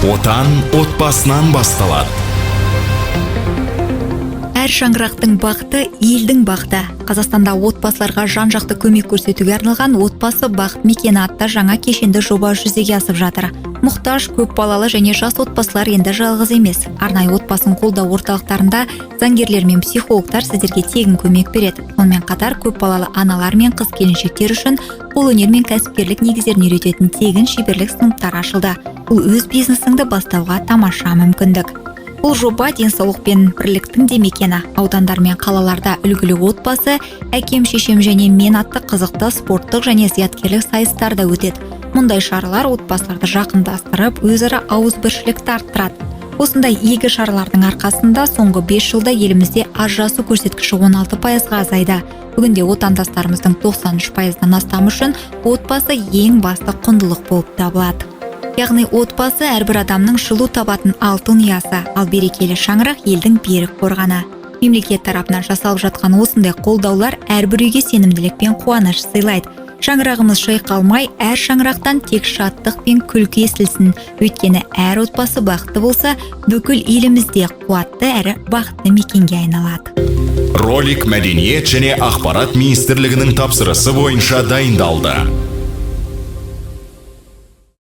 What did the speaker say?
Отан отбасынан басталады. Әр шаңырақтың бақыты елдің бақыты. Қазақстанда отбасыларға жан-жақты көмек көрсетуге арналған отбасы бақыт мекені атты жаңа кешенді жоба жүзеге асып жатыр. Мұқтаж, көп балалы және жас отбасылар енді жалғыз емес. Арнайы отбасын қолдау орталықтарында заңгерлер мен психологтар сіздерге тегін көмек береді. Сонымен қатар көп балалы аналар мен қыз келіншектер үшін қолөнер мен кәсіпкерлік негіздерін үйрететін тегін шеберлік сыныптары ашылды. Бұл өз бизнесіңді бастауға тамаша мүмкіндік. Бұл жоба денсаулық пен бірліктің де мекені. Аудандар мен қалаларда үлгілі отбасы, әкем, шешем және мен атты қызықты спорттық және зияткерлік сайыстарда өтеді. Мұндай шаралар отбасыларды жақындастырып, өзара ауызбіршілікті арттырады. Осындай игі шаралардың арқасында соңғы 5 жылда елімізде ажырасу көрсеткіші 16%-ға азайды. Бүгінде отандастарымыздың 93%-дан астам үшін отбасы ең басты құндылық болып табылады. Яғни отбасы әрбір адамның жылу табатын алтын ұясы, ал берекелі шаңырақ елдің берік қорғаны. Мемлекет тарапынан жасалып жатқан осындай қолдаулар әрбір үйге сенімділік пен қуаныш сыйлайды. Шаңырағымыз шайқалмай, әр шаңырақтан тек шаттық пен күлкі естілсін. Өйткені әр отбасы бақытты болса, бүкіл елімізде қуатты әрі бақытты мекенге айналады. Ролик Мәдениет және ақпарат министрлігінің тапсырысы бойынша дайындалды.